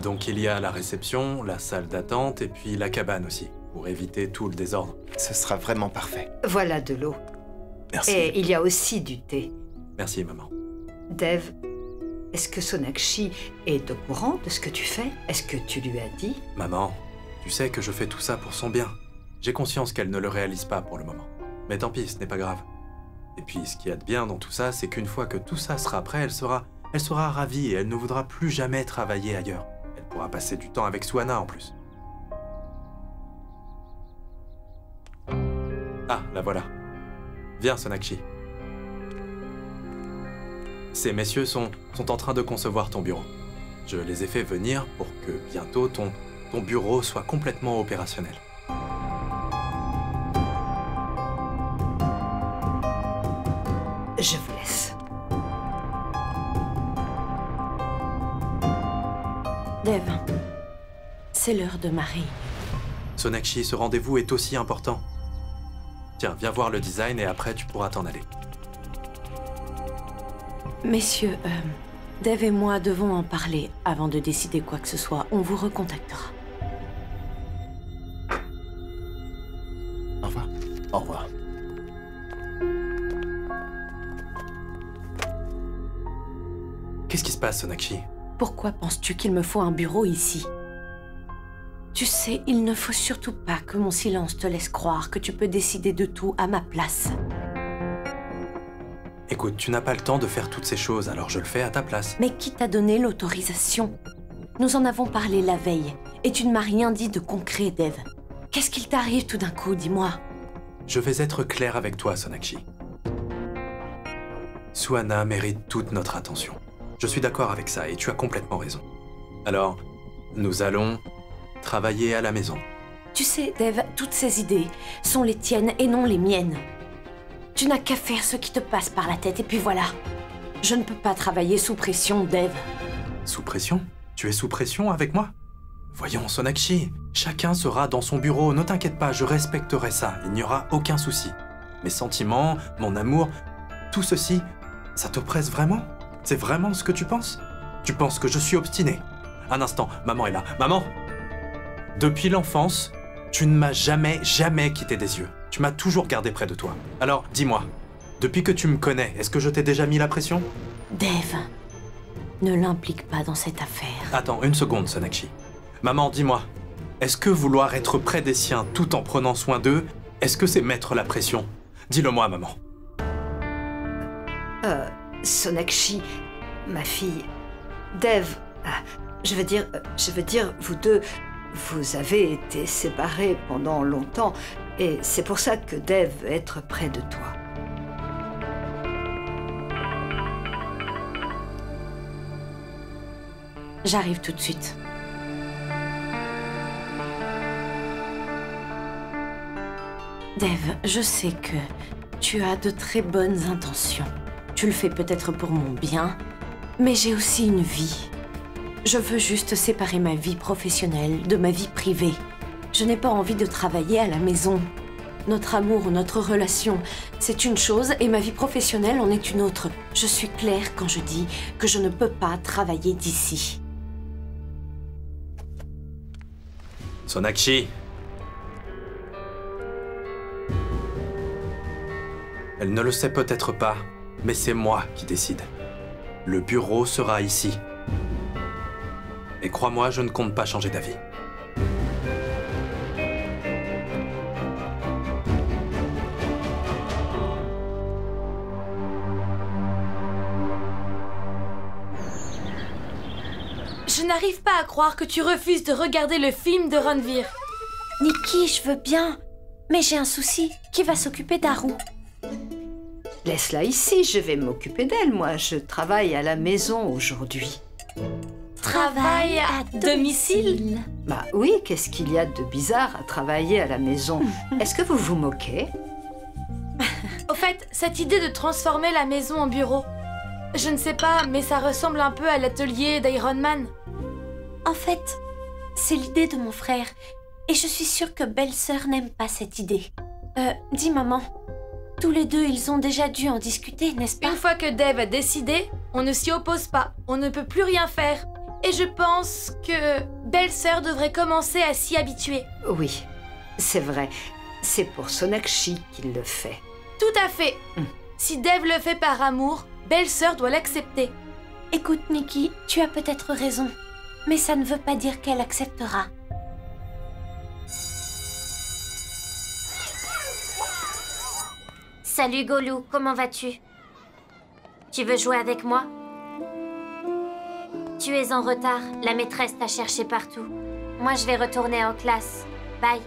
Donc il y a la réception, la salle d'attente et puis la cabane aussi, pour éviter tout le désordre. Ce sera vraiment parfait. Voilà de l'eau. Merci. Et il y a aussi du thé. Merci, maman. Dev, est-ce que Sonakshi est au courant de ce que tu fais? Est-ce que tu lui as dit? Maman, tu sais que je fais tout ça pour son bien. J'ai conscience qu'elle ne le réalise pas pour le moment. Mais tant pis, ce n'est pas grave. Et puis, ce qu'il y a de bien dans tout ça, c'est qu'une fois que tout ça sera prêt, elle sera ravie et elle ne voudra plus jamais travailler ailleurs. Elle pourra passer du temps avec Suhana en plus. Ah, la voilà. Viens, Sonakshi. Ces messieurs sont en train de concevoir ton bureau. Je les ai fait venir pour que bientôt ton bureau soit complètement opérationnel. Je vous laisse. Dev, c'est l'heure de ma réunion. Sonakshi, ce rendez-vous est aussi important. Tiens, viens voir le design et après tu pourras t'en aller. Messieurs, Dev et moi devons en parler avant de décider quoi que ce soit. On vous recontactera. Au revoir. Au revoir. Qu'est-ce qui se passe, Sonakshi? Pourquoi penses-tu qu'il me faut un bureau ici? Tu sais, il ne faut surtout pas que mon silence te laisse croire que tu peux décider de tout à ma place. Écoute, tu n'as pas le temps de faire toutes ces choses, alors je le fais à ta place. Mais qui t'a donné l'autorisation? Nous en avons parlé la veille, et tu ne m'as rien dit de concret, Dev. Qu'est-ce qu'il t'arrive tout d'un coup, dis-moi? Je vais être clair avec toi, Sonakshi. Suhana mérite toute notre attention. Je suis d'accord avec ça, et tu as complètement raison. Alors, nous allons travailler à la maison. Tu sais, Dev, toutes ces idées sont les tiennes et non les miennes. Tu n'as qu'à faire ce qui te passe par la tête, et puis voilà. Je ne peux pas travailler sous pression, Dev. Sous pression? Tu es sous pression avec moi? Voyons, Sonakshi, chacun sera dans son bureau, ne t'inquiète pas, je respecterai ça, il n'y aura aucun souci. Mes sentiments, mon amour, tout ceci, ça t'oppresse vraiment? C'est vraiment ce que tu penses? Tu penses que je suis obstiné? Un instant, maman est là. Maman! Depuis l'enfance, tu ne m'as jamais quitté des yeux. Tu m'as toujours gardé près de toi. Alors, dis-moi, depuis que tu me connais, est-ce que je t'ai déjà mis la pression? Dev, ne l'implique pas dans cette affaire. Attends, une seconde, Sonakshi. Maman, dis-moi, est-ce que vouloir être près des siens tout en prenant soin d'eux, est-ce que c'est mettre la pression? Dis-le-moi, maman. Sonakshi, ma fille, Dev, je veux dire, vous deux, vous avez été séparés pendant longtemps, et c'est pour ça que Dev veut être près de toi. J'arrive tout de suite. Dev, je sais que tu as de très bonnes intentions. Tu le fais peut-être pour mon bien, mais j'ai aussi une vie. Je veux juste séparer ma vie professionnelle de ma vie privée. Je n'ai pas envie de travailler à la maison. Notre amour, notre relation, c'est une chose et ma vie professionnelle en est une autre. Je suis claire quand je dis que je ne peux pas travailler d'ici. Sonakshi. Elle ne le sait peut-être pas, mais c'est moi qui décide. Le bureau sera ici. Et crois-moi, je ne compte pas changer d'avis. Je n'arrive pas à croire que tu refuses de regarder le film de Ranveer. Nikki, je veux bien, mais j'ai un souci. Qui va s'occuper d'Haru? Laisse-la ici, je vais m'occuper d'elle, moi. Je travaille à la maison aujourd'hui. Travail à domicile? Bah oui, qu'est-ce qu'il y a de bizarre à travailler à la maison? Est-ce que vous vous moquez? Au fait, cette idée de transformer la maison en bureau, je ne sais pas, mais ça ressemble un peu à l'atelier d'Iron Man. En fait, c'est l'idée de mon frère. Et je suis sûre que belle-sœur n'aime pas cette idée. Dis maman, tous les deux, ils ont déjà dû en discuter, n'est-ce pas? Une fois que Dev a décidé, on ne s'y oppose pas. On ne peut plus rien faire. Et je pense que Belle-Sœur devrait commencer à s'y habituer. Oui, c'est vrai. C'est pour Sonakshi qu'il le fait. Tout à fait. Si Dev le fait par amour, Belle-Sœur doit l'accepter. Écoute, Nikki, tu as peut-être raison. Mais ça ne veut pas dire qu'elle acceptera. Salut Golou, comment vas-tu? Tu veux jouer avec moi? Tu es en retard, la maîtresse t'a cherché partout. Moi je vais retourner en classe. Bye.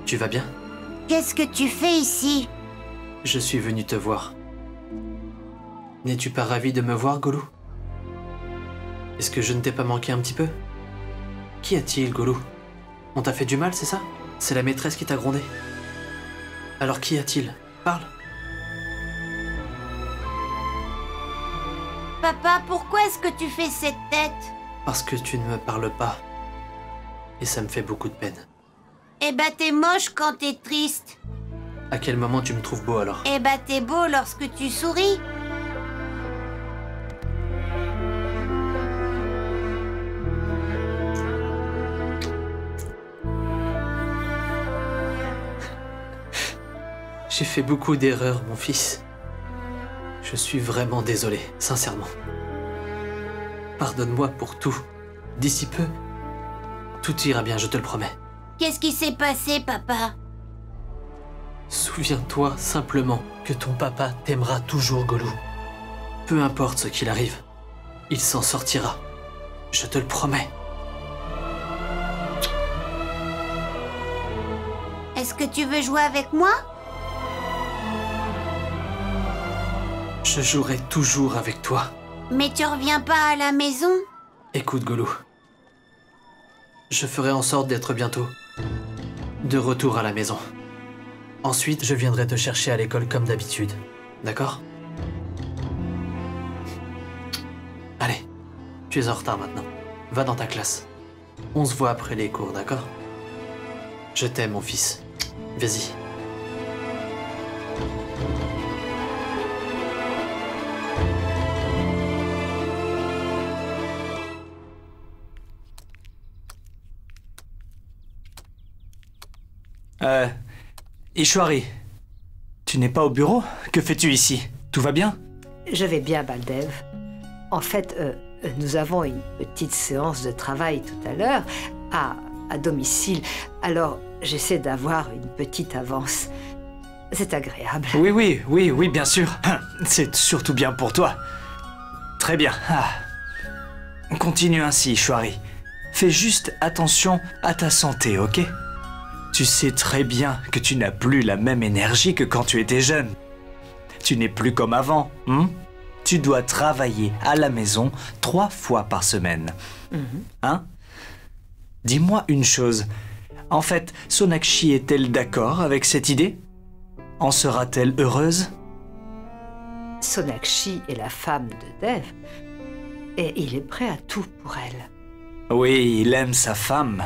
Tu vas bien? Qu'est-ce que tu fais ici? Je suis venu te voir. N'es-tu pas ravi de me voir, Golou? Est-ce que je ne t'ai pas manqué un petit peu? Qu'y a-t-il, Golou? On t'a fait du mal, c'est ça? C'est la maîtresse qui t'a grondé. Alors qu'y a-t-il? Parle. Papa, pourquoi est-ce que tu fais cette tête? Parce que tu ne me parles pas. Et ça me fait beaucoup de peine. Eh bah t'es moche quand t'es triste. À quel moment tu me trouves beau alors? Eh bah t'es beau lorsque tu souris. J'ai fait beaucoup d'erreurs, mon fils. Je suis vraiment désolé, sincèrement. Pardonne-moi pour tout. D'ici peu, tout ira bien, je te le promets. Qu'est-ce qui s'est passé, papa? Souviens-toi simplement que ton papa t'aimera toujours, Golou. Peu importe ce qu'il arrive, il s'en sortira. Je te le promets. Est-ce que tu veux jouer avec moi? Je jouerai toujours avec toi. Mais tu reviens pas à la maison? Écoute, Golou. Je ferai en sorte d'être bientôt de retour à la maison. Ensuite, je viendrai te chercher à l'école comme d'habitude. D'accord? Allez, tu es en retard maintenant. Va dans ta classe. On se voit après les cours, d'accord? Je t'aime, mon fils. Vas-y. Ishwari, tu n'es pas au bureau? Que fais-tu ici? Tout va bien? Je vais bien, Baldev. En fait, nous avons une petite séance de travail tout à l'heure à domicile. Alors, j'essaie d'avoir une petite avance. C'est agréable. Oui, bien sûr. C'est surtout bien pour toi. Très bien. Continue ainsi, Ishwari. Fais juste attention à ta santé, ok? Tu sais très bien que tu n'as plus la même énergie que quand tu étais jeune. Tu n'es plus comme avant. Tu dois travailler à la maison 3 fois par semaine. Hein? Dis-moi une chose. En fait, Sonakshi est-elle d'accord avec cette idée? En sera-t-elle heureuse? Sonakshi est la femme de Dev. Et il est prêt à tout pour elle. Oui, il aime sa femme.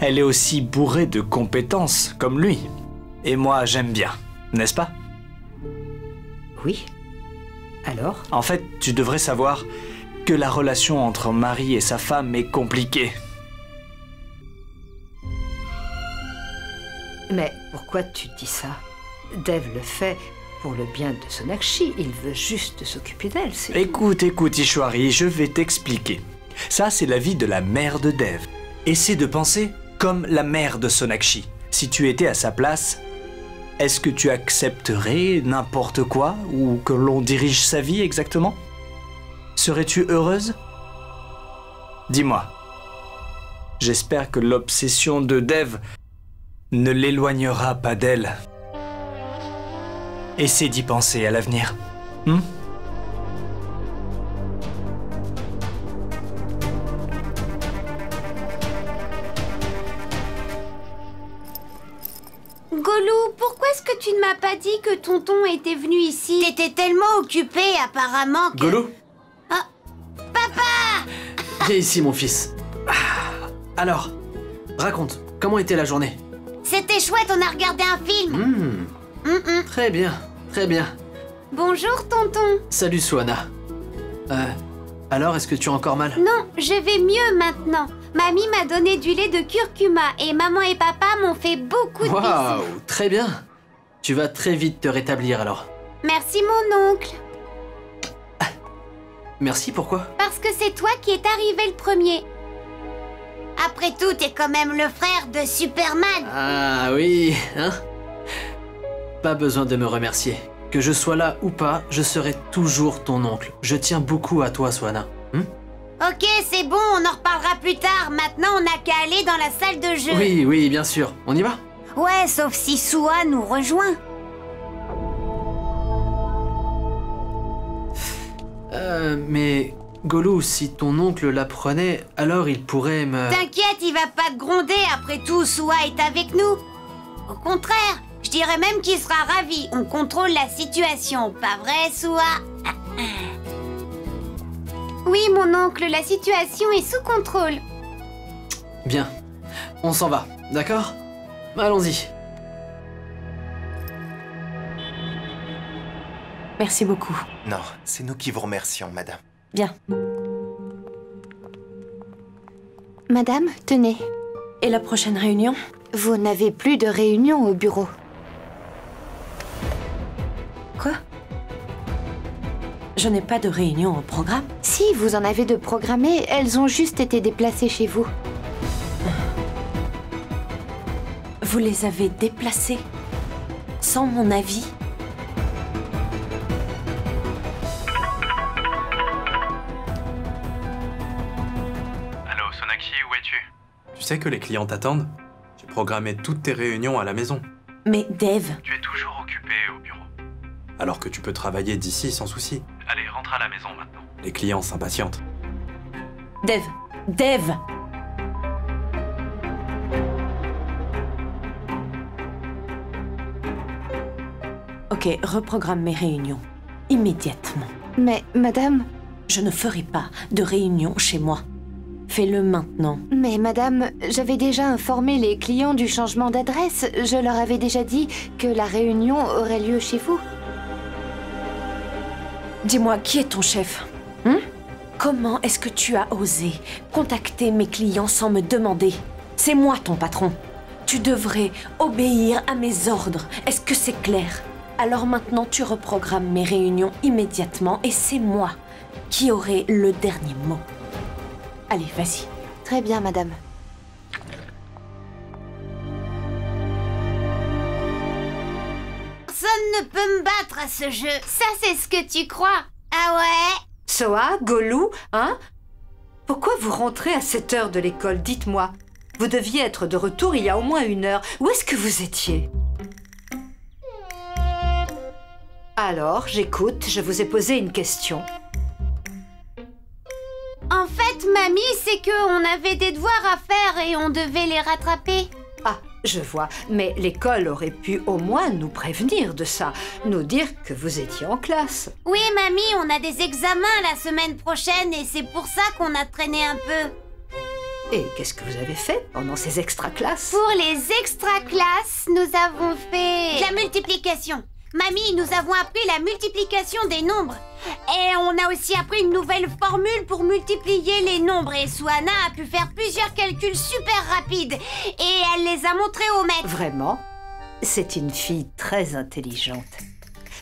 Elle est aussi bourrée de compétences, comme lui. Et moi, j'aime bien, n'est-ce pas? Oui. Alors? En fait, tu devrais savoir que la relation entre un mari et sa femme est compliquée. Mais pourquoi tu dis ça? Dev le fait pour le bien de Sonakshi. Il veut juste s'occuper d'elle, c'est tout. Écoute, Ishwari, je vais t'expliquer. Ça, c'est la vie de la mère de Dev. Essaie de penser comme la mère de Sonakshi. Si tu étais à sa place, est-ce que tu accepterais n'importe quoi ou que l'on dirige sa vie exactement? Serais-tu heureuse? Dis-moi. J'espère que l'obsession de Dev ne l'éloignera pas d'elle. Essaie d'y penser à l'avenir. Golou, pourquoi est-ce que tu ne m'as pas dit que tonton était venu ici? T'étais tellement occupé apparemment que... Golou? Ah, papa! Viens ici, mon fils. Alors, raconte, comment était la journée? C'était chouette, on a regardé un film. Très bien, très bien. Bonjour, tonton. Salut, Swanna. Alors, est-ce que tu as encore mal? Non, je vais mieux maintenant. Mamie m'a donné du lait de curcuma et maman et papa m'ont fait beaucoup de bisous. Waouh, très bien. Tu vas très vite te rétablir alors. Merci, mon oncle. Merci, pourquoi? Parce que c'est toi qui est arrivé le premier. Après tout, t'es quand même le frère de Superman. Ah oui, hein? Pas besoin de me remercier. Que je sois là ou pas, je serai toujours ton oncle. Je tiens beaucoup à toi, Swanna. Ok, c'est bon, on en reparlera plus tard. Maintenant, on n'a qu'à aller dans la salle de jeu. Oui, oui, bien sûr. On y va? Ouais, sauf si Sua nous rejoint. Mais... Golou, si ton oncle l'apprenait, alors il pourrait me... T'inquiète, il va pas te gronder. Après tout, Sua est avec nous. Au contraire, je dirais même qu'il sera ravi. On contrôle la situation, pas vrai, Sua? Oui, mon oncle, la situation est sous contrôle. Bien. On s'en va, d'accord? Allons-y. Merci beaucoup. Non, c'est nous qui vous remercions, madame. Bien. Madame, tenez. Et la prochaine réunion? Vous n'avez plus de réunion au bureau. Quoi? Je n'ai pas de réunion au programme? Si, vous en avez de programmées, elles ont juste été déplacées chez vous. Vous les avez déplacées? Sans mon avis? Allô, Sonakshi, où es-tu? Tu sais que les clients t'attendent? J'ai programmé toutes tes réunions à la maison. Mais Dev... Tu es toujours occupé au bureau. Alors que tu peux travailler d'ici sans souci. Allez, rentre à la maison maintenant. Les clients s'impatientent. Dev... Dev... Ok, reprogramme mes réunions. Immédiatement. Mais, madame... Je ne ferai pas de réunion chez moi. Fais-le maintenant. Mais madame, j'avais déjà informé les clients du changement d'adresse. Je leur avais déjà dit que la réunion aurait lieu chez vous. Dis-moi, qui est ton chef? Comment est-ce que tu as osé contacter mes clients sans me demander? C'est moi ton patron. Tu devrais obéir à mes ordres. Est-ce que c'est clair? Alors maintenant, tu reprogrammes mes réunions immédiatement et c'est moi qui aurai le dernier mot. Allez, vas-y. Très bien, madame. Personne ne peut me battre à ce jeu. Ça, c'est ce que tu crois. Ah ouais? Soa, Golou, hein? Pourquoi vous rentrez à cette heure de l'école? Dites-moi. Vous deviez être de retour il y a au moins 1 heure. Où est-ce que vous étiez? Alors, j'écoute, je vous ai posé une question. En fait, mamie, c'est qu'on avait des devoirs à faire et on devait les rattraper. Ah, je vois. Mais l'école aurait pu au moins nous prévenir de ça. Nous dire que vous étiez en classe. Oui, mamie, on a des examens la semaine prochaine et c'est pour ça qu'on a traîné un peu. Et qu'est-ce que vous avez fait pendant ces extra-classes? Pour les extra-classes, nous avons fait... la multiplication. Mamie, nous avons appris la multiplication des nombres. Et on a aussi appris une nouvelle formule pour multiplier les nombres. Et Swanna a pu faire plusieurs calculs super rapides. Et elle les a montrés au maître. Vraiment? C'est une fille très intelligente.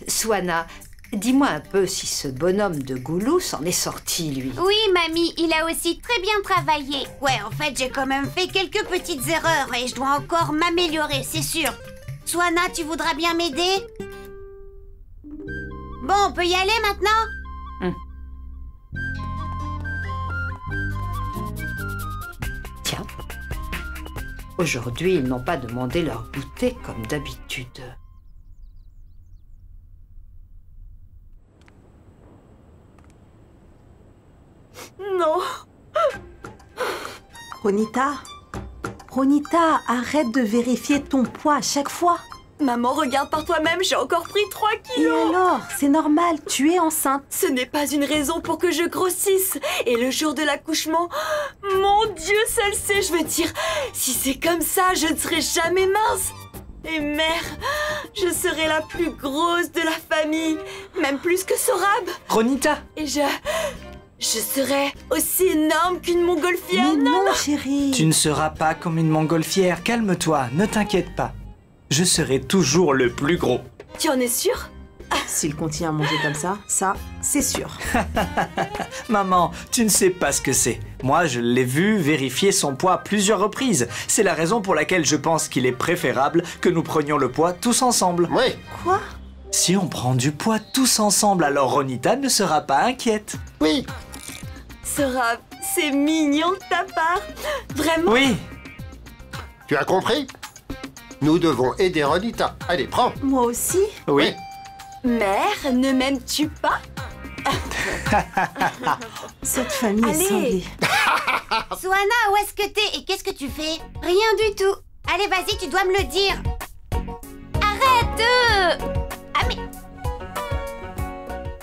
Swanna, dis-moi un peu si ce bonhomme de Goulou s'en est sorti, lui. Oui, mamie, il a aussi très bien travaillé. Ouais, en fait, j'ai quand même fait quelques petites erreurs et je dois encore m'améliorer, c'est sûr. Swanna, tu voudras bien m'aider? Bon, on peut y aller maintenant? Tiens. Aujourd'hui, ils n'ont pas demandé leur goûter comme d'habitude. Non. Ronita, arrête de vérifier ton poids à chaque fois. Maman, regarde par toi-même, j'ai encore pris 3 Et kilos. alors? C'est normal, tu es enceinte. Ce n'est pas une raison pour que je grossisse. Et le jour de l'accouchement, mon Dieu, seul sait, je veux dire, si c'est comme ça, je ne serai jamais mince. Et mère, je serai la plus grosse de la famille, même plus que Sorab. Ronita! Et je serai aussi énorme qu'une montgolfière. Mais non, chérie. Tu ne seras pas comme une montgolfière, calme-toi, ne t'inquiète pas. Je serai toujours le plus gros. Tu en es sûre? S'il continue à manger comme ça, c'est sûr. Maman, tu ne sais pas ce que c'est. Moi, je l'ai vu vérifier son poids à plusieurs reprises. C'est la raison pour laquelle je pense qu'il est préférable que nous prenions le poids tous ensemble. Oui. Quoi? Si on prend du poids tous ensemble, alors Ronita ne sera pas inquiète. Oui. Sorab, c'est mignon de ta part. Vraiment? Oui. Tu as compris? Nous devons aider Ronita. Allez, prends. Moi aussi? Oui. Mère, ne m'aimes-tu pas? Cette famille est Allez. scindée. Suana, où est-ce que t'es et qu'est-ce que tu fais? Rien du tout. Allez, vas-y, tu dois me le dire. Arrête! Ah,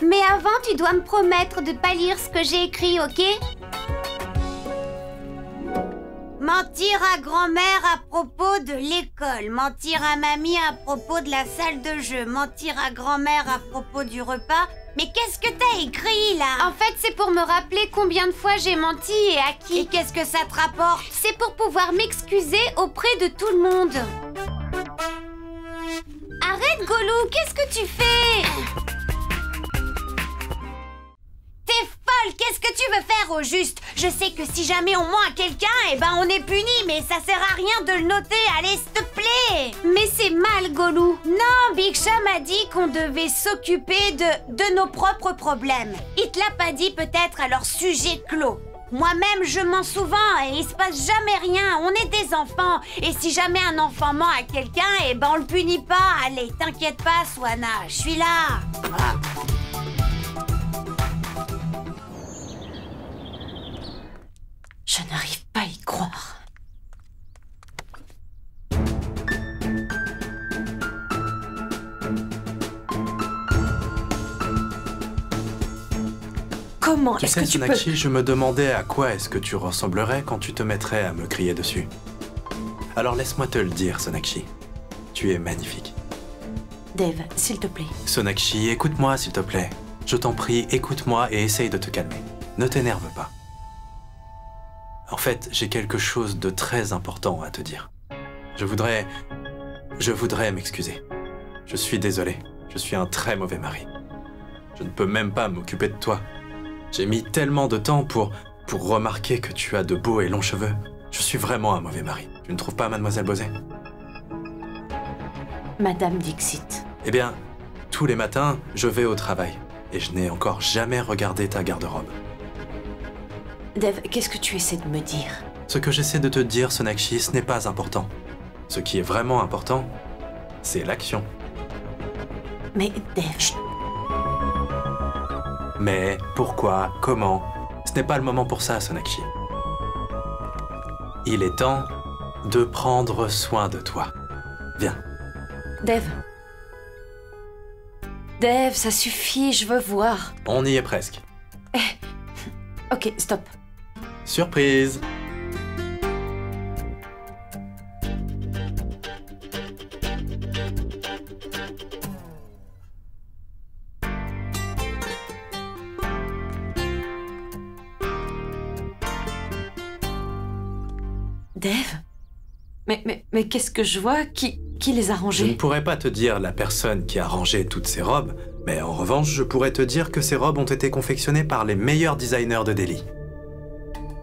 mais avant, tu dois me promettre de pas lire ce que j'ai écrit, ok? Mentir à grand-mère à propos de l'école, mentir à mamie à propos de la salle de jeu, mentir à grand-mère à propos du repas. Mais qu'est-ce que t'as écrit là? En fait, c'est pour me rappeler combien de fois j'ai menti et à qui. Et qu'est-ce que ça te rapporte? C'est pour pouvoir m'excuser auprès de tout le monde. Arrête, Golou, qu'est-ce que tu fais? T'es folle, qu'est-ce que tu veux faire au juste? Je sais que si jamais on ment à quelqu'un, eh ben on est puni, mais ça sert à rien de le noter, allez s'il te plaît. Mais c'est mal, Golou. Non, Big Chat m'a dit qu'on devait s'occuper de nos propres problèmes. Il te l'a pas dit peut-être, alors sujet clos. Moi-même, je mens souvent et il se passe jamais rien. On est des enfants. Et si jamais un enfant ment à quelqu'un, eh ben on le punit pas. Allez, t'inquiète pas, Suana, je suis là. Voilà. Je n'arrive pas à y croire. Comment Tu est-ce sais, que tu peux... Sonakshi, je me demandais à quoi est-ce que tu ressemblerais quand tu te mettrais à me crier dessus. Alors laisse-moi te le dire, Sonakshi. Tu es magnifique. Dev, s'il te plaît. Sonakshi, écoute-moi s'il te plaît. Je t'en prie, écoute-moi et essaye de te calmer. Ne t'énerve pas. En fait, j'ai quelque chose de très important à te dire. Je voudrais m'excuser. Je suis désolé. Je suis un très mauvais mari. Je ne peux même pas m'occuper de toi. J'ai mis tellement de temps pour remarquer que tu as de beaux et longs cheveux. Je suis vraiment un mauvais mari. Tu ne trouves pas, mademoiselle Bosé? Madame Dixit. Eh bien, tous les matins, je vais au travail. Et je n'ai encore jamais regardé ta garde-robe. Dev, qu'est-ce que tu essaies de me dire? Ce que j'essaie de te dire, Sonakshi, ce n'est pas important. Ce qui est vraiment important, c'est l'action. Mais Dev... Chut. Mais, pourquoi, comment? Ce n'est pas le moment pour ça, Sonakshi. Il est temps de prendre soin de toi. Viens. Dev. Dev, ça suffit, je veux voir. On y est presque. Ok, stop. Surprise! Dev? Mais qu'est-ce que je vois? Qui les a Je ne rangés? pourrais pas te dire la personne qui a rangé toutes ces robes, mais en revanche, je pourrais te dire que ces robes ont été confectionnées par les meilleurs designers de Delhi.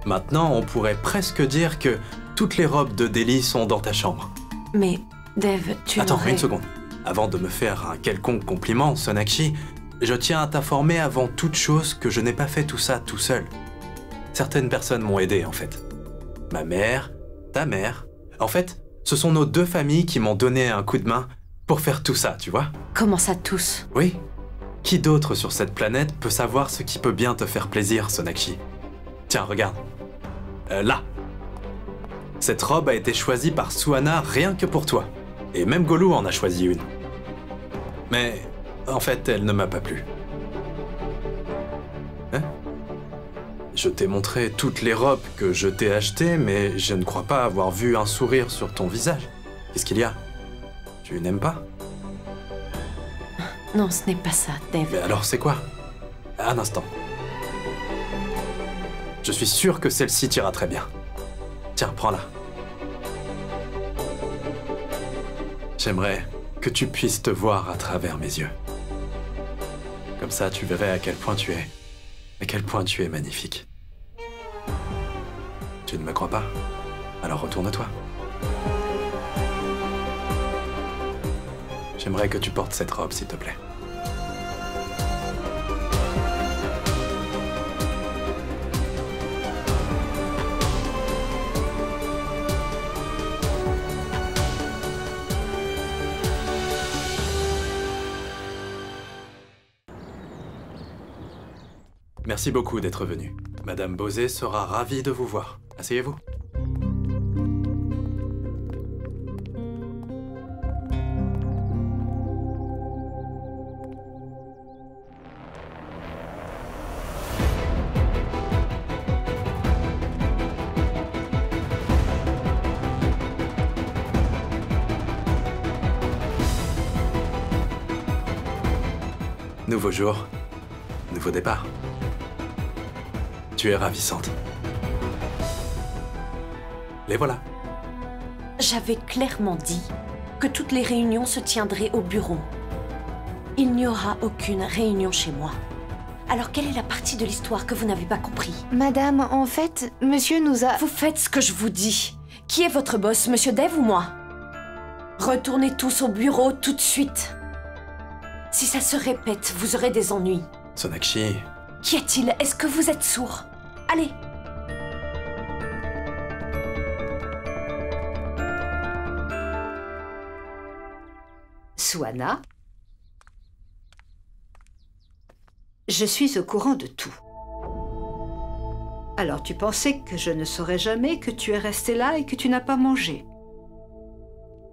Maintenant, on pourrait presque dire que toutes les robes de Delhi sont dans ta chambre. Mais, Dev, tu Attends, n'aurais- une seconde. Avant de me faire un quelconque compliment, Sonakshi, je tiens à t'informer avant toute chose que je n'ai pas fait tout ça tout seul. Certaines personnes m'ont aidé, en fait. Ma mère, ta mère. En fait, ce sont nos deux familles qui m'ont donné un coup de main pour faire tout ça, tu vois? Comment ça tous? Oui. Qui d'autre sur cette planète peut savoir ce qui peut bien te faire plaisir, Sonakshi? Tiens, regarde. Là. Cette robe a été choisie par Suana rien que pour toi. Et même Golou en a choisi une. Mais en fait, elle ne m'a pas plu. Hein? Je t'ai montré toutes les robes que je t'ai achetées, mais je ne crois pas avoir vu un sourire sur ton visage. Qu'est-ce qu'il y a? Tu n'aimes pas? Non, ce n'est pas ça, Dave. Mais alors c'est quoi? Un instant. Je suis sûr que celle-ci t'ira très bien. Tiens, prends-la. J'aimerais que tu puisses te voir à travers mes yeux. Comme ça, tu verrais à quel point tu es magnifique. Tu ne me crois pas? Alors retourne-toi. J'aimerais que tu portes cette robe, s'il te plaît. Merci beaucoup d'être venu. Madame Bosé sera ravie de vous voir. Asseyez-vous. Nouveau jour, nouveau départ. Tu es ravissante. Les voilà. J'avais clairement dit que toutes les réunions se tiendraient au bureau. Il n'y aura aucune réunion chez moi. Alors quelle est la partie de l'histoire que vous n'avez pas compris? Madame, en fait, monsieur nous a... Vous faites ce que je vous dis. Qui est votre boss, monsieur Dave ou moi? Retournez tous au bureau tout de suite. Si ça se répète, vous aurez des ennuis. Sonakshi... Qu'y a-t-il? Est-ce que vous êtes sourd? Allez. Swana, je suis au courant de tout. Alors tu pensais que je ne saurais jamais que tu es restée là et que tu n'as pas mangé?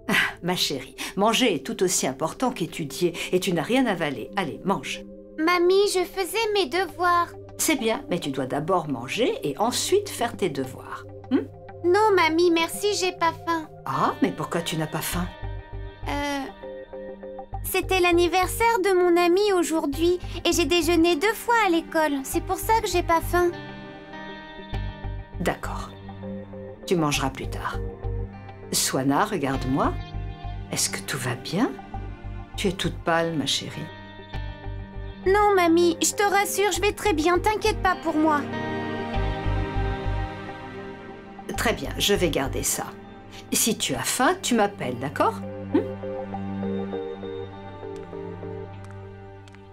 Ah, ma chérie, manger est tout aussi important qu'étudier et tu n'as rien avalé. Allez, mange. Mamie, je faisais mes devoirs. C'est bien, mais tu dois d'abord manger et ensuite faire tes devoirs. Non, mamie, merci, j'ai pas faim. Ah, mais pourquoi tu n'as pas faim? C'était l'anniversaire de mon ami aujourd'hui et j'ai déjeuné 2 fois à l'école. C'est pour ça que j'ai pas faim. D'accord. Tu mangeras plus tard. Swana, regarde-moi. Est-ce que tout va bien? Tu es toute pâle, ma chérie. Non, mamie, je te rassure, je vais très bien, t'inquiète pas pour moi. Très bien, je vais garder ça. Si tu as faim, tu m'appelles, d'accord?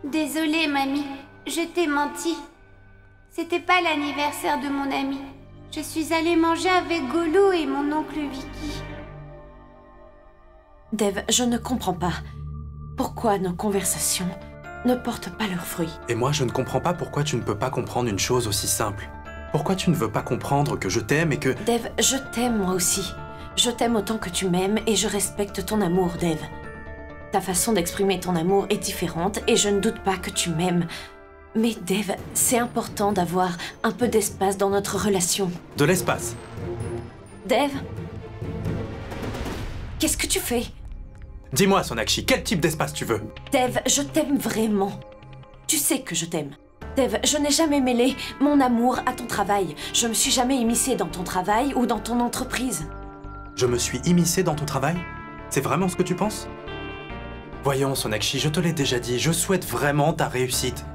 Désolée, mamie, je t'ai menti. C'était pas l'anniversaire de mon ami. Je suis allée manger avec Golou et mon oncle Vicky. Dave, je ne comprends pas. Pourquoi nos conversations ne portent pas leurs fruits? Et moi, je ne comprends pas pourquoi tu ne peux pas comprendre une chose aussi simple. Pourquoi tu ne veux pas comprendre que je t'aime et que... Dave, je t'aime moi aussi. Je t'aime autant que tu m'aimes et je respecte ton amour, Dave. Ta façon d'exprimer ton amour est différente et je ne doute pas que tu m'aimes. Mais Dave, c'est important d'avoir un peu d'espace dans notre relation. De l'espace? Dave? Qu'est-ce que tu fais? Dis-moi, Sonakshi, quel type d'espace tu veux? Dave, je t'aime vraiment. Tu sais que je t'aime. Dave, je n'ai jamais mêlé mon amour à ton travail. Je me suis jamais immiscée dans ton travail ou dans ton entreprise. Je me suis immiscée dans ton travail? C'est vraiment ce que tu penses? Voyons, Sonakshi, je te l'ai déjà dit, je souhaite vraiment ta réussite.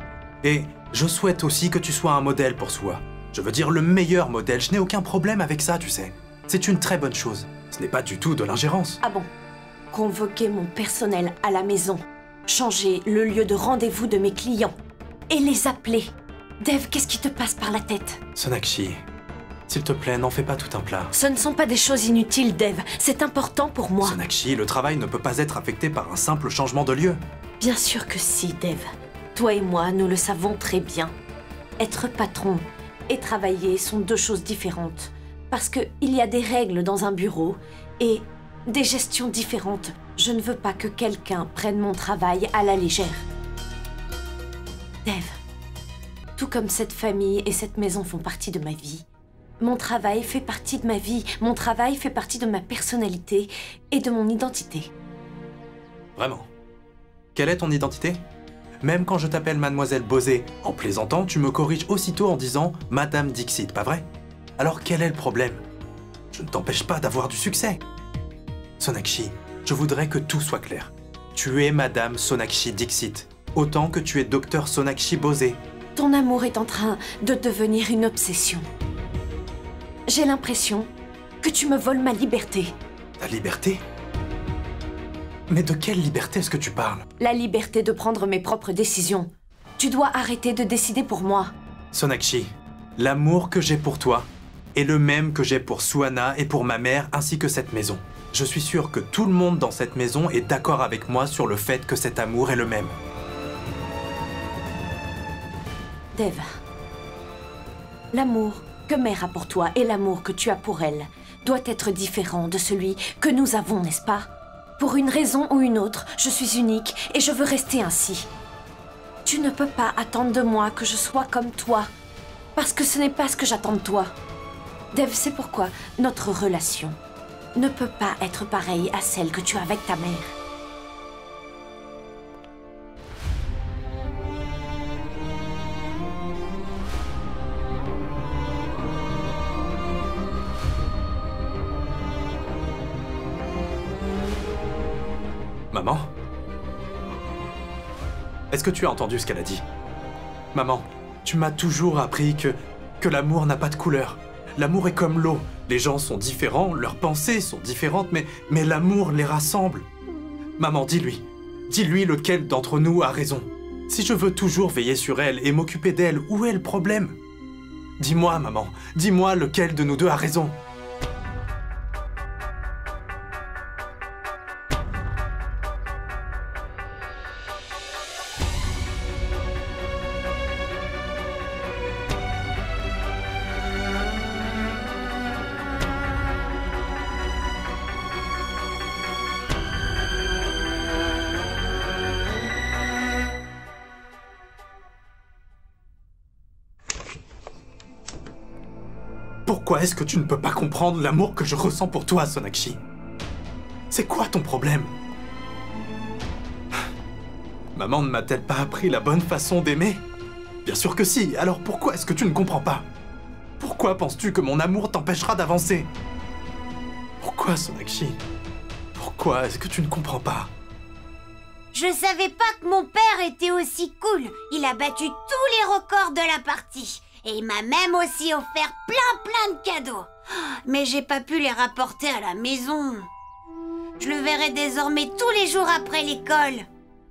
Et je souhaite aussi que tu sois un modèle pour Sua. Je veux dire le meilleur modèle, je n'ai aucun problème avec ça, tu sais. C'est une très bonne chose. Ce n'est pas du tout de l'ingérence. Ah bon? Convoquer mon personnel à la maison, changer le lieu de rendez-vous de mes clients et les appeler. Dave, qu'est-ce qui te passe par la tête? Sonakshi, s'il te plaît, n'en fais pas tout un plat. Ce ne sont pas des choses inutiles, Dave. C'est important pour moi. Sonakshi, le travail ne peut pas être affecté par un simple changement de lieu. Bien sûr que si, Dave. Toi et moi, nous le savons très bien. Être patron et travailler sont deux choses différentes. Parce qu'il y a des règles dans un bureau et des gestions différentes. Je ne veux pas que quelqu'un prenne mon travail à la légère. Dev, tout comme cette famille et cette maison font partie de ma vie, mon travail fait partie de ma vie. Mon travail fait partie de ma personnalité et de mon identité. Vraiment? Quelle est ton identité? Même quand je t'appelle Mademoiselle Bosé, en plaisantant, tu me corriges aussitôt en disant Madame Dixit, pas vrai? Alors quel est le problème? Je ne t'empêche pas d'avoir du succès. Sonakshi, je voudrais que tout soit clair. Tu es Madame Sonakshi Dixit, autant que tu es Docteur Sonakshi Bosé. Ton amour est en train de devenir une obsession. J'ai l'impression que tu me voles ma liberté. Ta liberté? Mais de quelle liberté est-ce que tu parles? La liberté de prendre mes propres décisions. Tu dois arrêter de décider pour moi. Sonakshi, l'amour que j'ai pour toi est le même que j'ai pour Suana et pour ma mère ainsi que cette maison. Je suis sûr que tout le monde dans cette maison est d'accord avec moi sur le fait que cet amour est le même. Dev, l'amour que mère a pour toi et l'amour que tu as pour elle doit être différent de celui que nous avons, n'est-ce pas? Pour une raison ou une autre, je suis unique et je veux rester ainsi. Tu ne peux pas attendre de moi que je sois comme toi, parce que ce n'est pas ce que j'attends de toi. Dev, c'est pourquoi notre relation ne peut pas être pareille à celle que tu as avec ta mère. Maman? Est-ce que tu as entendu ce qu'elle a dit? Maman, tu m'as toujours appris que l'amour n'a pas de couleur. L'amour est comme l'eau. Les gens sont différents, leurs pensées sont différentes, mais l'amour les rassemble. Maman, dis-lui. Dis-lui lequel d'entre nous a raison. Si je veux toujours veiller sur elle et m'occuper d'elle, où est le problème? Dis-moi, maman. Dis-moi lequel de nous deux a raison. Pourquoi est-ce que tu ne peux pas comprendre l'amour que je ressens pour toi, Sonakshi? C'est quoi ton problème? Maman ne m'a-t-elle pas appris la bonne façon d'aimer? Bien sûr que si, alors pourquoi est-ce que tu ne comprends pas? Pourquoi penses-tu que mon amour t'empêchera d'avancer? Pourquoi, Sonakshi? Pourquoi est-ce que tu ne comprends pas? Je savais pas que mon père était aussi cool. Il a battu tous les records de la partie. Et il m'a même aussi offert plein de cadeaux. Mais j'ai pas pu les rapporter à la maison. Je le verrai désormais tous les jours après l'école.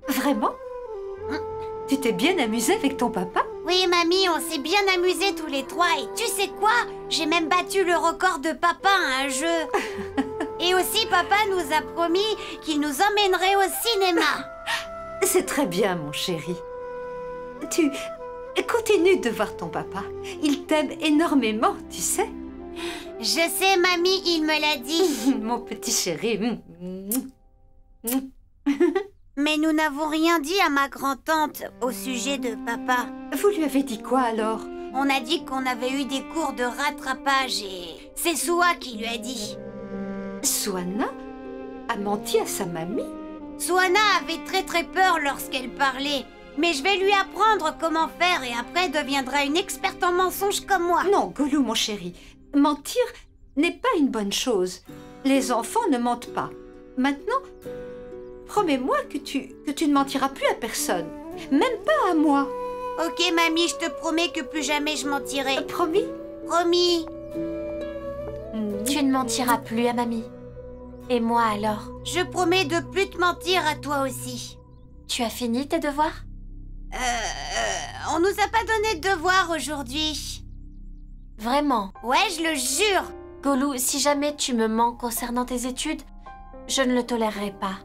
Vraiment? Tu t'es bien amusée avec ton papa? Oui, mamie, on s'est bien amusés tous les trois. Et tu sais quoi? J'ai même battu le record de papa à un jeu. Et aussi, papa nous a promis qu'il nous emmènerait au cinéma. C'est très bien, mon chéri. Tu continues de voir ton papa. Il t'aime énormément, tu sais. Je sais, mamie, il me l'a dit. Mon petit chéri. Mais nous n'avons rien dit à ma grand-tante au sujet de papa. Vous lui avez dit quoi alors? On a dit qu'on avait eu des cours de rattrapage et c'est Soa qui lui a dit. Suana a menti à sa mamie? Suana avait très peur lorsqu'elle parlait. Mais je vais lui apprendre comment faire et après deviendra une experte en mensonges comme moi. Non, Golou, mon chéri. Mentir n'est pas une bonne chose. Les enfants ne mentent pas. Maintenant, promets-moi que tu ne mentiras plus à personne. Même pas à moi. Ok, mamie, je te promets que plus jamais je mentirai. Promis? Promis. Tu ne mentiras plus à mamie. Et moi alors? Je promets de plus te mentir à toi aussi. Tu as fini tes devoirs? On nous a pas donné de devoirs aujourd'hui. Vraiment? Ouais, je le jure. Golou, si jamais tu me mens concernant tes études, je ne le tolérerai pas.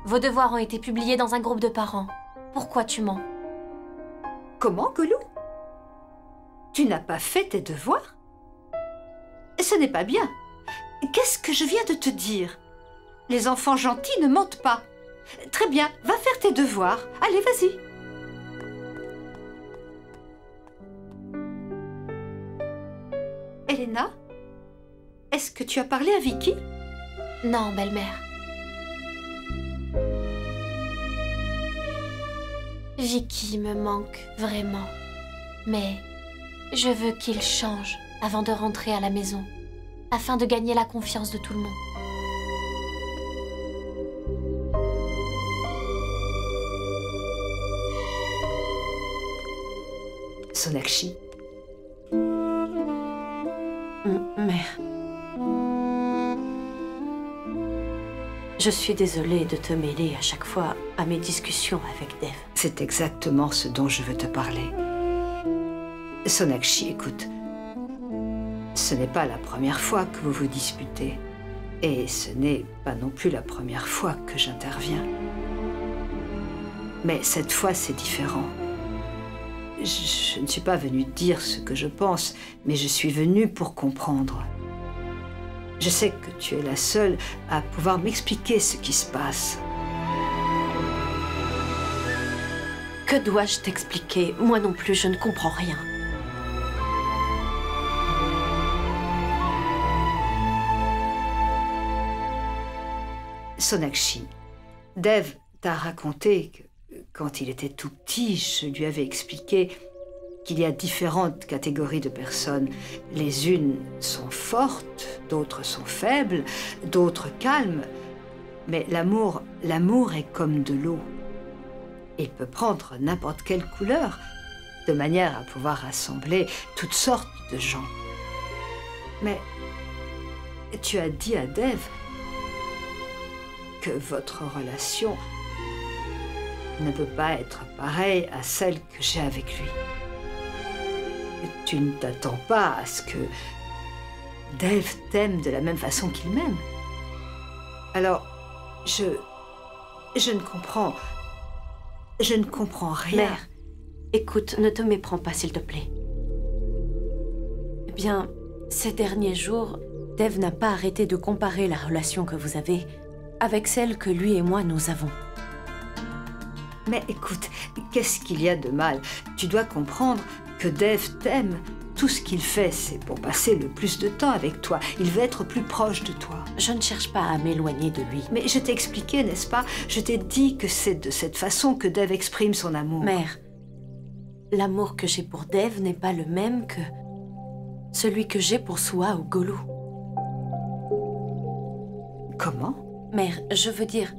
Vos devoirs ont été publiés dans un groupe de parents. Pourquoi tu mens? Comment, Golou? Tu n'as pas fait tes devoirs? Ce n'est pas bien. Qu'est-ce que je viens de te dire? Les enfants gentils ne mentent pas. Très bien, va faire tes devoirs. Allez, vas-y. Elena, est-ce que tu as parlé à Vicky? Non, belle-mère. Vicky me manque vraiment. Mais je veux qu'il change avant de rentrer à la maison, afin de gagner la confiance de tout le monde. Sonakshi. Mère. Je suis désolée de te mêler à chaque fois à mes discussions avec Dev. C'est exactement ce dont je veux te parler. Sonakshi, écoute. Ce n'est pas la première fois que vous vous disputez. Et ce n'est pas non plus la première fois que j'interviens. Mais cette fois, c'est différent. Je ne suis pas venue dire ce que je pense, mais je suis venue pour comprendre. Je sais que tu es la seule à pouvoir m'expliquer ce qui se passe. Que dois-je t'expliquer? Moi non plus, je ne comprends rien. Sonakshi, Dev t'a raconté que quand il était tout petit, je lui avais expliqué qu'il y a différentes catégories de personnes. Les unes sont fortes, d'autres sont faibles, d'autres calmes. Mais l'amour est comme de l'eau. Il peut prendre n'importe quelle couleur, de manière à pouvoir rassembler toutes sortes de gens. Mais tu as dit à Dev que votre relation ne peut pas être pareille à celle que j'ai avec lui. Tu ne t'attends pas à ce que Dev t'aime de la même façon qu'il m'aime. Alors, je ne comprends rien. Mère, écoute, ne te méprends pas, s'il te plaît. Eh bien, ces derniers jours, Dev n'a pas arrêté de comparer la relation que vous avez avec celle que lui et moi nous avons. Mais écoute, qu'est-ce qu'il y a de mal? Tu dois comprendre que Dev t'aime. Tout ce qu'il fait, c'est pour passer le plus de temps avec toi. Il veut être plus proche de toi. Je ne cherche pas à m'éloigner de lui. Mais je t'ai expliqué, n'est-ce pas? Je t'ai dit que c'est de cette façon que Dev exprime son amour. Mère, l'amour que j'ai pour Dev n'est pas le même que celui que j'ai pour Sua ou Golou. Comment? Mère, je veux dire,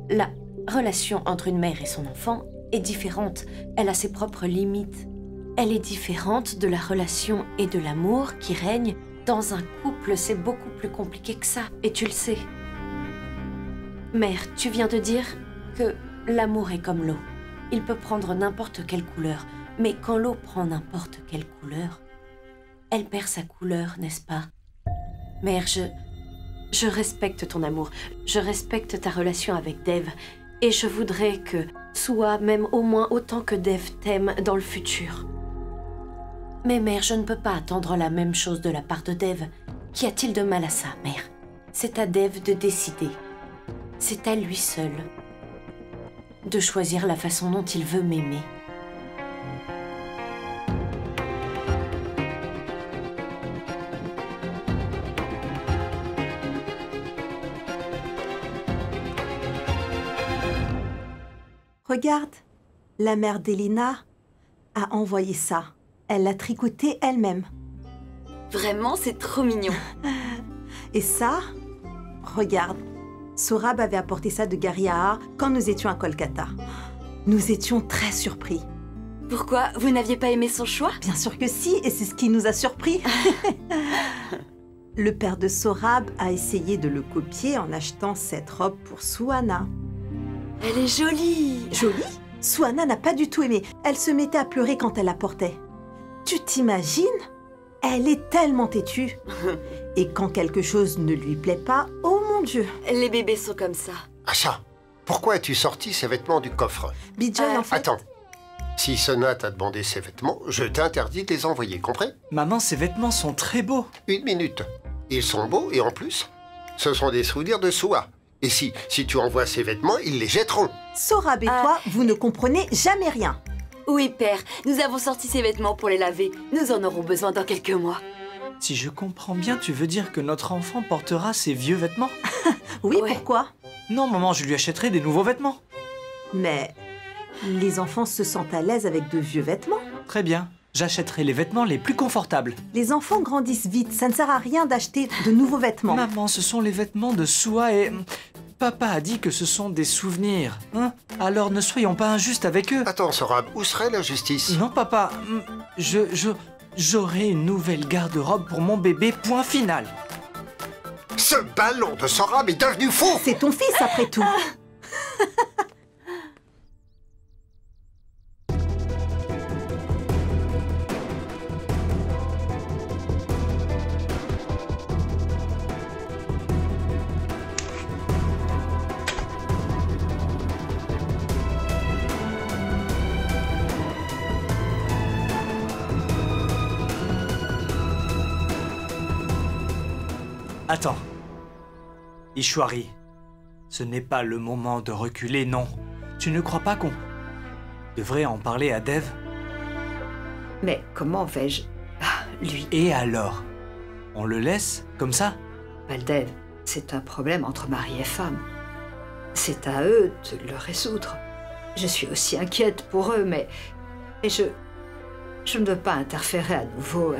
la relation entre une mère et son enfant est différente. Elle a ses propres limites. Elle est différente de la relation et de l'amour qui règnent dans un couple. C'est beaucoup plus compliqué que ça, et tu le sais. Mère, tu viens de dire que l'amour est comme l'eau. Il peut prendre n'importe quelle couleur, mais quand l'eau prend n'importe quelle couleur, elle perd sa couleur, n'est-ce pas? Mère, je respecte ton amour, je respecte ta relation avec Dev, et je voudrais que Sua m'aime au moins autant que Dev t'aime dans le futur. Mais mère, je ne peux pas attendre la même chose de la part de Dev. Qu'y a-t-il de mal à ça, mère? C'est à Dev de décider. C'est à lui seul de choisir la façon dont il veut m'aimer. Regarde, la mère d'Elena a envoyé ça. Elle l'a tricoté elle-même. Vraiment, c'est trop mignon. Et ça, regarde, Sorab avait apporté ça de Gariahar quand nous étions à Kolkata. Nous étions très surpris. Pourquoi? Vous n'aviez pas aimé son choix? Bien sûr que si, et c'est ce qui nous a surpris. Le père de Sorab a essayé de le copier en achetant cette robe pour Suhana. Elle est jolie. Jolie? Suhana n'a pas du tout aimé. Elle se mettait à pleurer quand elle la portait. Tu t'imagines? Elle est tellement têtue. Et quand quelque chose ne lui plaît pas, oh mon Dieu! Les bébés sont comme ça. Acha, pourquoi as-tu sorti ces vêtements du coffre? Bijoy, en fait... Attends. Si Sona t'a demandé ces vêtements, je t'interdis de les envoyer, compris? Maman, ces vêtements sont très beaux. 1 minute. Ils sont beaux et en plus, ce sont des souvenirs de Sua. Et si tu envoies ces vêtements, ils les jetteront. Sorab et toi, vous ne comprenez jamais rien. Oui, père, nous avons sorti ces vêtements pour les laver. Nous en aurons besoin dans quelques mois. Si je comprends bien, tu veux dire que notre enfant portera ses vieux vêtements? Oui, Ouais. pourquoi? Non, maman, je lui achèterai des nouveaux vêtements. Mais les enfants se sentent à l'aise avec de vieux vêtements. Très bien, j'achèterai les vêtements les plus confortables. Les enfants grandissent vite, ça ne sert à rien d'acheter de nouveaux vêtements. Maman, ce sont les vêtements de Soua et... Papa a dit que ce sont des souvenirs, hein? Alors ne soyons pas injustes avec eux. Attends, Sorab, où serait l'injustice? Non, papa, j'aurai une nouvelle garde-robe pour mon bébé, point final. Ce ballon de Sorab est devenu fou! C'est ton fils, après tout. Attends. Ishwari, ce n'est pas le moment de reculer, non. Tu ne crois pas qu'on devrait en parler à Dev? Mais comment vais-je... lui... Et alors? On le laisse comme ça? Baldev, c'est un problème entre mari et femme. C'est à eux de le résoudre. Je suis aussi inquiète pour eux, mais... Et je ne veux pas interférer à nouveau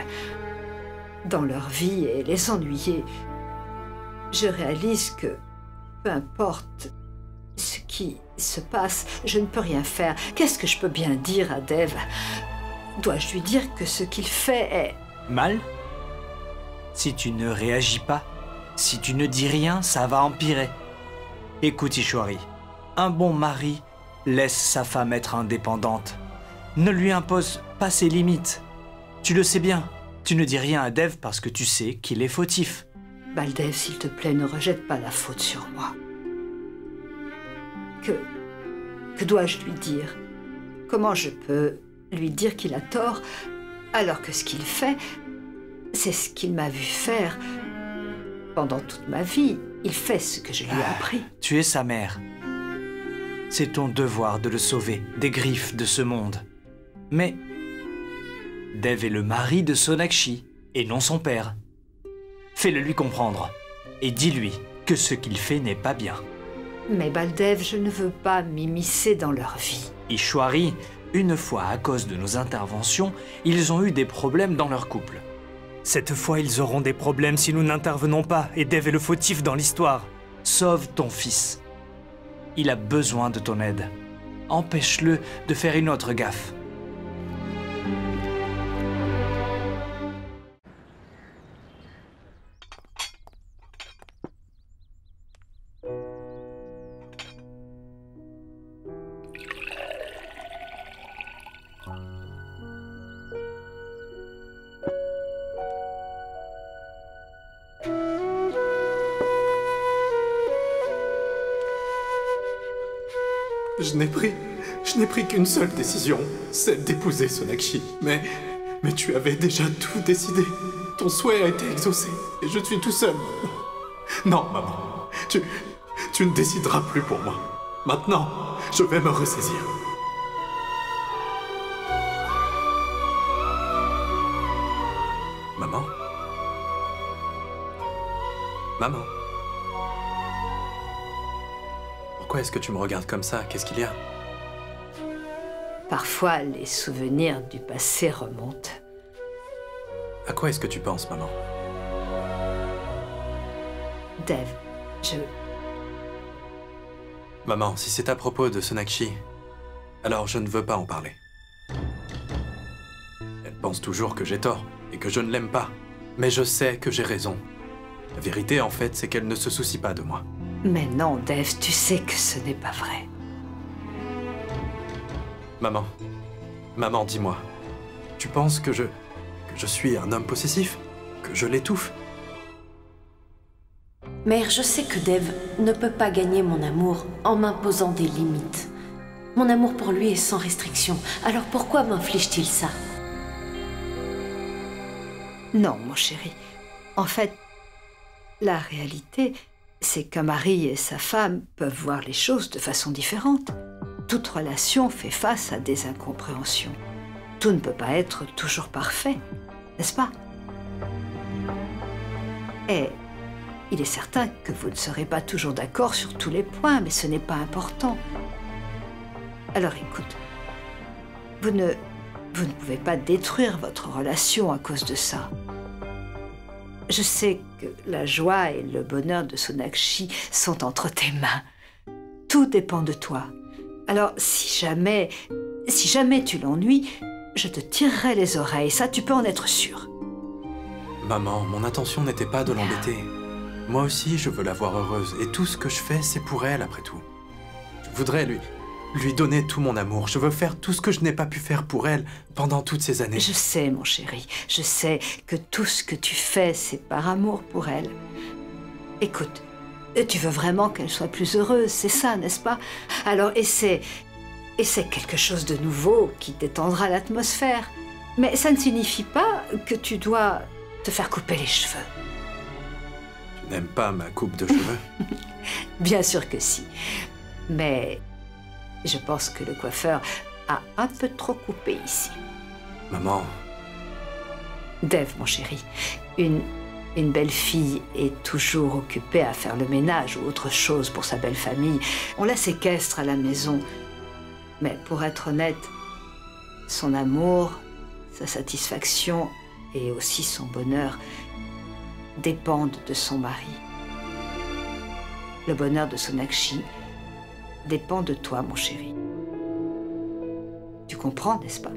dans leur vie et les ennuyer. Je réalise que, peu importe ce qui se passe, je ne peux rien faire. Qu'est-ce que je peux bien dire à Dev? Dois-je lui dire que ce qu'il fait est... Mal? Si tu ne réagis pas, si tu ne dis rien, ça va empirer. Écoute, Ishwari, un bon mari laisse sa femme être indépendante. Ne lui impose pas ses limites. Tu le sais bien. Tu ne dis rien à Dev parce que tu sais qu'il est fautif. Baldev, s'il te plaît, ne rejette pas la faute sur moi. Que dois-je lui dire? Comment je peux lui dire qu'il a tort alors que ce qu'il fait, c'est ce qu'il m'a vu faire pendant toute ma vie. Il fait ce que je lui ai appris. Tu es sa mère. C'est ton devoir de le sauver des griffes de ce monde. Mais Dev est le mari de Sonakshi et non son père. Fais-le lui comprendre et dis-lui que ce qu'il fait n'est pas bien. Mais Baldev, je ne veux pas m'immiscer dans leur vie. Ishwari, une fois à cause de nos interventions, ils ont eu des problèmes dans leur couple. Cette fois, ils auront des problèmes si nous n'intervenons pas et Dev est le fautif dans l'histoire. Sauve ton fils. Il a besoin de ton aide. Empêche-le de faire une autre gaffe. Je n'ai pris qu'une seule décision, celle d'épouser Sonakshi. Mais tu avais déjà tout décidé. Ton souhait a été exaucé et je suis tout seul. Non, maman, tu ne décideras plus pour moi. Maintenant, je vais me ressaisir. Maman? Maman? Pourquoi est-ce que tu me regardes comme ça? Qu'est-ce qu'il y a? Parfois, les souvenirs du passé remontent. À quoi est-ce que tu penses, maman? Dev, Maman, si c'est à propos de Sonakshi, alors je ne veux pas en parler. Elle pense toujours que j'ai tort et que je ne l'aime pas. Mais je sais que j'ai raison. La vérité, en fait, c'est qu'elle ne se soucie pas de moi. Mais non, Dev, tu sais que ce n'est pas vrai. Maman, dis-moi. Tu penses que je suis un homme possessif? Que je l'étouffe? Mère, je sais que Dev ne peut pas gagner mon amour en m'imposant des limites. Mon amour pour lui est sans restriction. Alors pourquoi m'inflige-t-il ça? Non, mon chéri. En fait, la réalité, c'est qu'un mari et sa femme peuvent voir les choses de façon différente. Toute relation fait face à des incompréhensions. Tout ne peut pas être toujours parfait, n'est-ce pas? Et il est certain que vous ne serez pas toujours d'accord sur tous les points, mais ce n'est pas important. Alors écoute, vous ne pouvez pas détruire votre relation à cause de ça. Je sais que la joie et le bonheur de Sonakshi sont entre tes mains. Tout dépend de toi. Alors, si jamais tu l'ennuies, je te tirerai les oreilles, ça tu peux en être sûr. Maman, mon intention n'était pas de l'embêter. Moi aussi, je veux la voir heureuse, et tout ce que je fais, c'est pour elle, après tout. Je voudrais lui donner tout mon amour. Je veux faire tout ce que je n'ai pas pu faire pour elle pendant toutes ces années. Je sais, mon chéri, je sais que tout ce que tu fais, c'est par amour pour elle. Écoute, tu veux vraiment qu'elle soit plus heureuse, c'est ça, n'est-ce pas? Alors essaie quelque chose de nouveau qui détendra l'atmosphère. Mais ça ne signifie pas que tu dois te faire couper les cheveux. Tu n'aimes pas ma coupe de cheveux? Bien sûr que si. Mais je pense que le coiffeur a un peu trop coupé ici. Maman. Dev, mon chéri, une belle fille est toujours occupée à faire le ménage ou autre chose pour sa belle famille. On la séquestre à la maison. Mais pour être honnête, son amour, sa satisfaction et aussi son bonheur dépendent de son mari. Le bonheur de Sonakshi dépend de toi, mon chéri. Tu comprends, n'est-ce pas?